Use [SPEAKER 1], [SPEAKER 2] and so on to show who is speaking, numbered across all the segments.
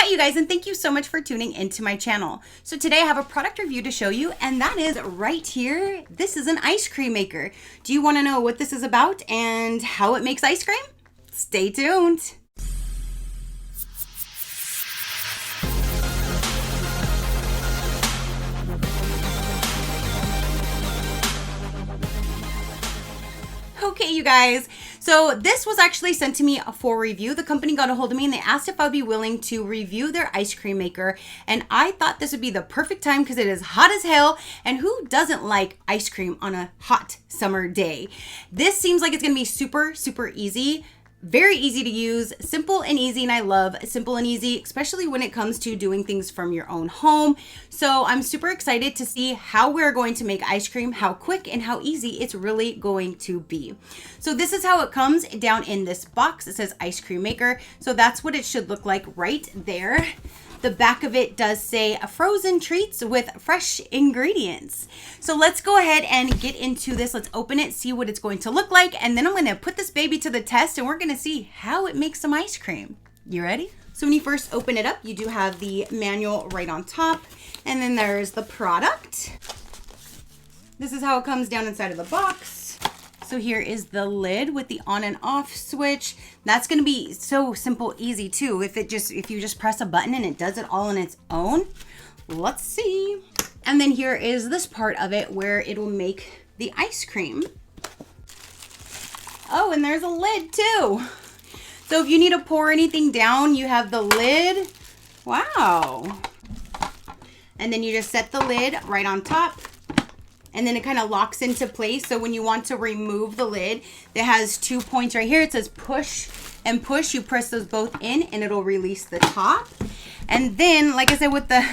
[SPEAKER 1] Hi you guys, and thank you so much for tuning into my channel. So today I have a product review to show you, and that is right here. This is an ice cream maker. Do you want to know what this is about and how it makes ice cream? Stay tuned. Okay, you guys, so this was actually sent to me for review. The company got a hold of me and they asked if I'd be willing to review their ice cream maker. And I thought this would be the perfect time because it is hot as hell. And who doesn't like ice cream on a hot summer day? This seems like it's going to be super, super easy. Very easy to use, simple and easy, and I love simple and easy, especially when it comes to doing things from your own home. So I'm super excited to see how we're going to make ice cream, how quick and how easy it's really going to be. So this is how it comes down in this box. It says ice cream maker. So that's what it should look like right there. The back of it does say frozen treats with fresh ingredients. So let's go ahead and get into this. Let's open it, see what it's going to look like, and then I'm gonna put this baby to the test and we're gonna see how it makes some ice cream. You ready? So when you first open it up, you do have the manual right on top, and then there's the product. This is how it comes down inside of the box. So here is the lid with the on and off switch. That's gonna be so simple, easy too. If you just press a button and it does it all on its own. Let's see. And then here is this part of it where it will make the ice cream. Oh, and there's a lid too. So if you need to pour anything down, you have the lid. Wow. And then you just set the lid right on top. And then it kind of locks into place. So when you want to remove the lid, it has 2 points right here. It says push and push. You press those both in and it'll release the top. And then, like I said, with the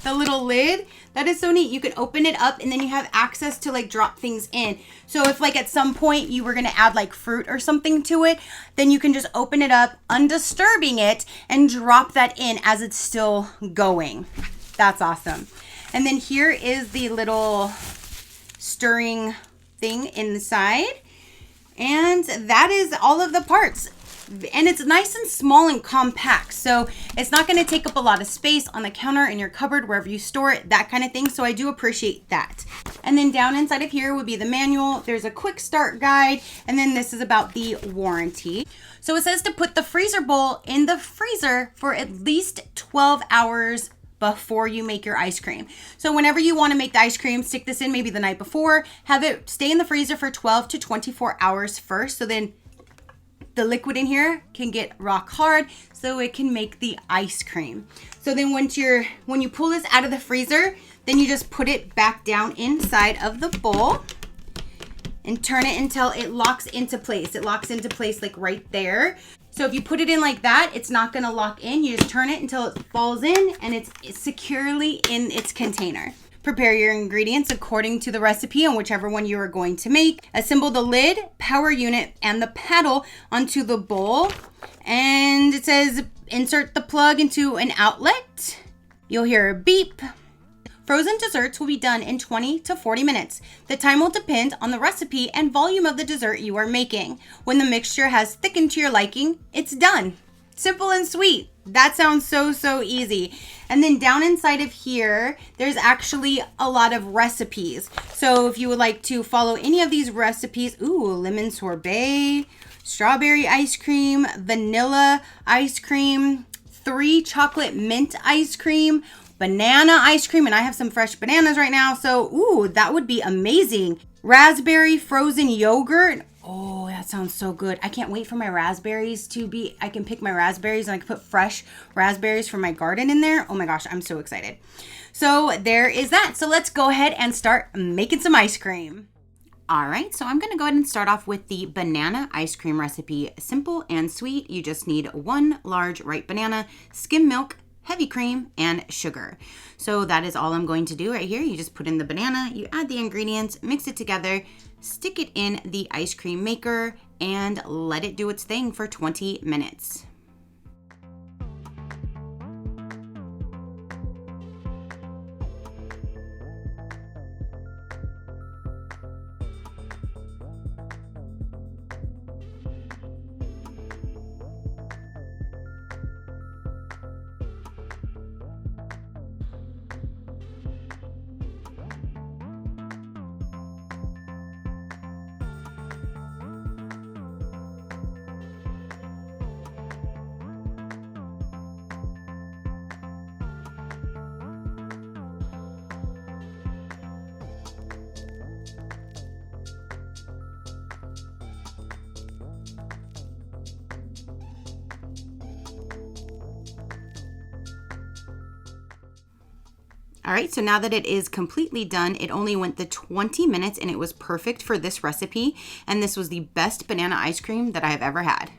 [SPEAKER 1] little lid, that is so neat. You can open it up and then you have access to like drop things in. So if like at some point you were gonna add like fruit or something to it, then you can just open it up, undisturbing it, and drop that in as it's still going. That's awesome. And then here is the little stirring thing inside, and that is all of the parts, and it's nice and small and compact, so it's not going to take up a lot of space on the counter, in your cupboard, wherever you store it, that kind of thing. So I do appreciate that. And then down inside of here would be the manual. There's a quick start guide, and then this is about the warranty. So it says to put the freezer bowl in the freezer for at least 12 hours before you make your ice cream. So whenever you want to make the ice cream, stick this in maybe the night before, have it stay in the freezer for 12 to 24 hours first, so then the liquid in here can get rock hard so it can make the ice cream. So then when you pull this out of the freezer, then you just put it back down inside of the bowl and turn it until it locks into place. It locks into place like right there. So if you put it in like that, it's not gonna lock in. You just turn it until it falls in and it's securely in its container. Prepare your ingredients according to the recipe on whichever one you are going to make. Assemble the lid, power unit, and the paddle onto the bowl. And it says insert the plug into an outlet. You'll hear a beep. Frozen desserts will be done in 20 to 40 minutes. The time will depend on the recipe and volume of the dessert you are making. When the mixture has thickened to your liking, it's done. Simple and sweet. That sounds so easy. And then down inside of here, there's actually a lot of recipes. So if you would like to follow any of these recipes, lemon sorbet, strawberry ice cream, vanilla ice cream, 3 chocolate mint ice cream, banana ice cream, and I have some fresh bananas right now, so that would be amazing. Raspberry frozen yogurt. Oh, that sounds so good. I can't wait for my raspberries to be, I can pick my raspberries and I can put fresh raspberries from my garden in there. Oh my gosh, I'm so excited. So there is that. So let's go ahead and start making some ice cream. All right, so I'm gonna go ahead and start off with the banana ice cream recipe. Simple and sweet. You just need 1 large ripe banana, skim milk, heavy cream, and sugar. So that is all I'm going to do right here. You just put in the banana, you add the ingredients, mix it together, stick it in the ice cream maker, and let it do its thing for 20 minutes. All right, so now that it is completely done, it only went the 20 minutes and it was perfect for this recipe. And this was the best banana ice cream that I have ever had.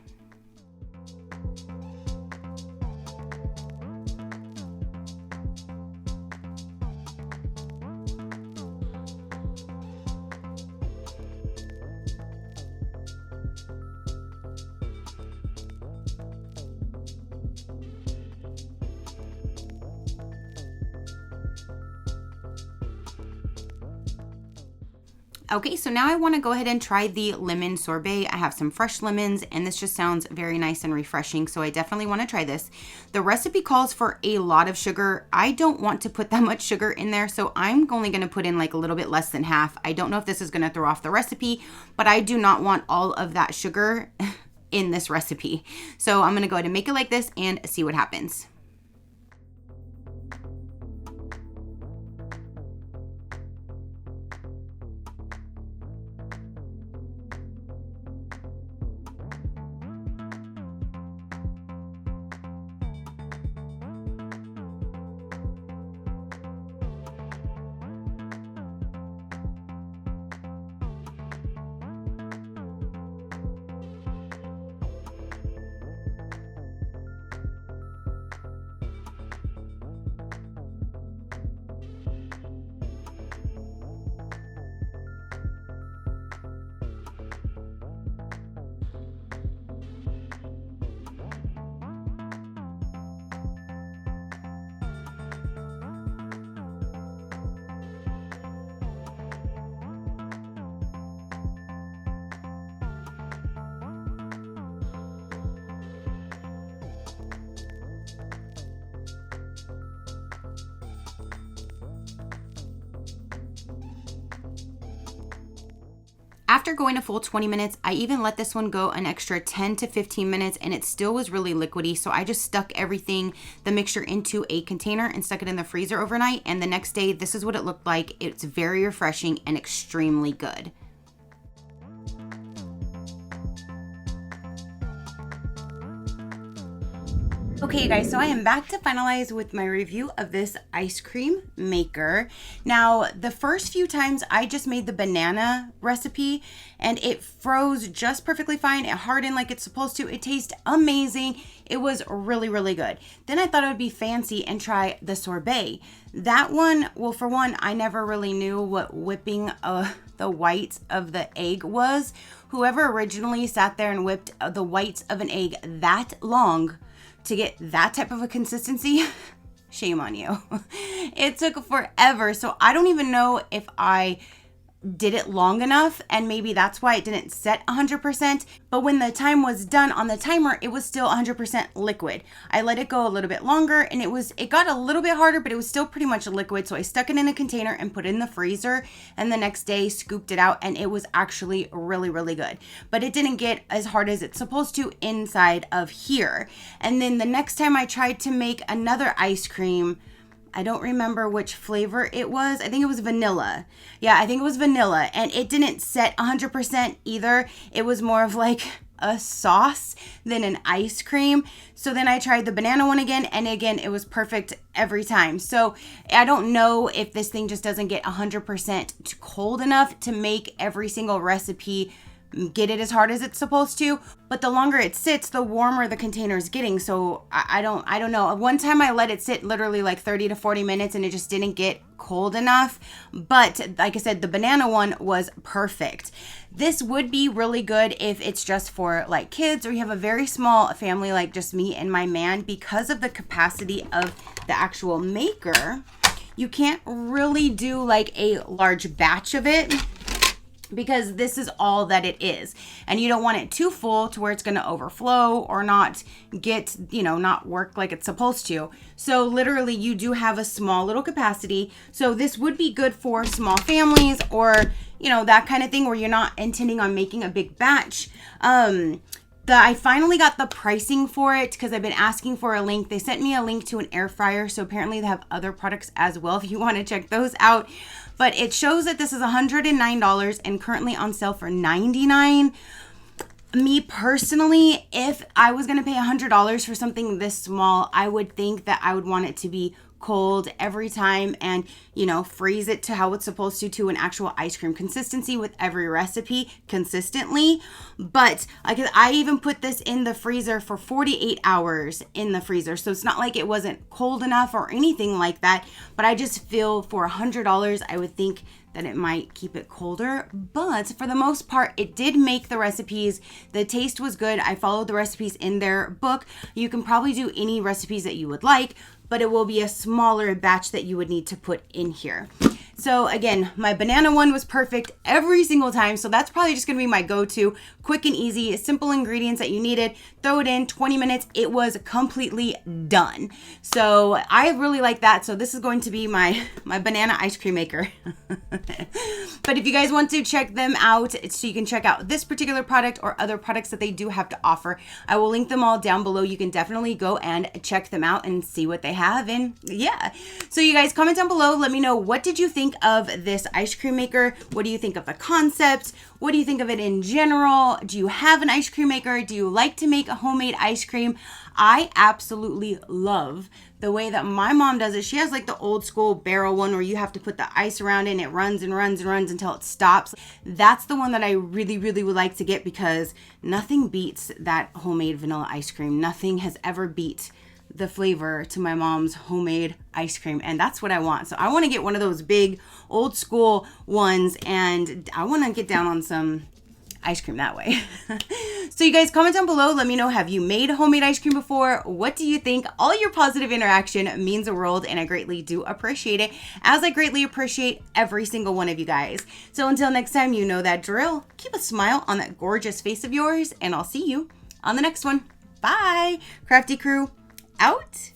[SPEAKER 1] Okay, so now I want to go ahead and try the lemon sorbet. I have some fresh lemons and this just sounds very nice and refreshing, so I definitely want to try this. The recipe calls for a lot of sugar. I don't want to put that much sugar in there, so I'm only going to put in like a little bit less than half. I don't know if this is going to throw off the recipe, but I do not want all of that sugar in this recipe. So I'm going to go ahead and make it like this and see what happens. After going a full 20 minutes, I even let this one go an extra 10 to 15 minutes and it still was really liquidy. So I just stuck everything, the mixture, into a container and stuck it in the freezer overnight. And the next day, this is what it looked like. It's very refreshing and extremely good. Okay guys, so I am back to finalize with my review of this ice cream maker. Now, the first few times I just made the banana recipe and it froze just perfectly fine. It hardened like it's supposed to. It tastes amazing. It was really, really good. Then I thought it would be fancy and try the sorbet. That one, well, for one, I never really knew what whipping the whites of the egg was. Whoever originally sat there and whipped the whites of an egg that long to get that type of a consistency, shame on you. It took forever. So I don't even know if I did it long enough and maybe that's why it didn't set 100%. But when the time was done on the timer, it was still 100% liquid. I let it go a little bit longer and it got a little bit harder, but it was still pretty much liquid. So I stuck it in a container and put it in the freezer, and the next day scooped it out and it was actually really, really good. But it didn't get as hard as it's supposed to inside of here. And then the next time I tried to make another ice cream, I don't remember which flavor it was. I think it was vanilla. Yeah, I think it was vanilla. And it didn't set 100% either. It was more of like a sauce than an ice cream. So then I tried the banana one again, and again, it was perfect every time. So I don't know if this thing just doesn't get 100% cold enough to make every single recipe get it as hard as it's supposed to, but the longer it sits, the warmer the container is getting. So I don't know. One time I let it sit literally like 30 to 40 minutes and it just didn't get cold enough. But like I said, the banana one was perfect. This would be really good if it's just for like kids, or you have a very small family like just me and my man. Because of the capacity of the actual maker, you can't really do like a large batch of it, because this is all that it is, and you don't want it too full to where it's going to overflow or not get, not work like it's supposed to. So literally you do have a small little capacity. So this would be good for small families, or that kind of thing where you're not intending on making a big batch. I finally got the pricing for it because I've been asking for a link. They sent me a link to an air fryer, so apparently they have other products as well if you want to check those out. But it shows that this is $109 and currently on sale for $99. Me personally, if I was going to pay $100 for something this small, I would think that I would want it to be cold every time and, you know, freeze it to how it's supposed to an actual ice cream consistency with every recipe consistently. But I even put this in the freezer for 48 hours in the freezer. So it's not like it wasn't cold enough or anything like that. But I just feel for $100, I would think that it might keep it colder. But for the most part, it did make the recipes. The taste was good. I followed the recipes in their book. You can probably do any recipes that you would like, but it will be a smaller batch that you would need to put in here. So again, my banana one was perfect every single time. So that's probably just gonna be my go-to. Quick and easy, simple ingredients that you needed. Throw it in, 20 minutes, it was completely done. So I really like that. So this is going to be my banana ice cream maker. But if you guys want to check them out, so you can check out this particular product or other products that they do have to offer, I will link them all down below. You can definitely go and check them out and see what they have. And yeah, so you guys comment down below. Let me know, what did you think of this ice cream maker? What do you think of the concept? What do you think of it in general? Do you have an ice cream maker? Do you like to make a homemade ice cream? I absolutely love the way that my mom does it. She has like the old school barrel one where you have to put the ice around it and it runs and runs and runs until it stops. That's the one that I really, really would like to get, because nothing beats that homemade vanilla ice cream. Nothing has ever beat the flavor to my mom's homemade ice cream, and that's what I want. So I want to get one of those big old school ones, and I want to get down on some ice cream that way. So you guys comment down below. Let me know, have you made homemade ice cream before? What do you think? All your positive interaction means the world, and I greatly do appreciate it, as I greatly appreciate every single one of you guys. So until next time, you know that drill. Keep a smile on that gorgeous face of yours, and I'll see you on the next one. Bye. Crafty crew out.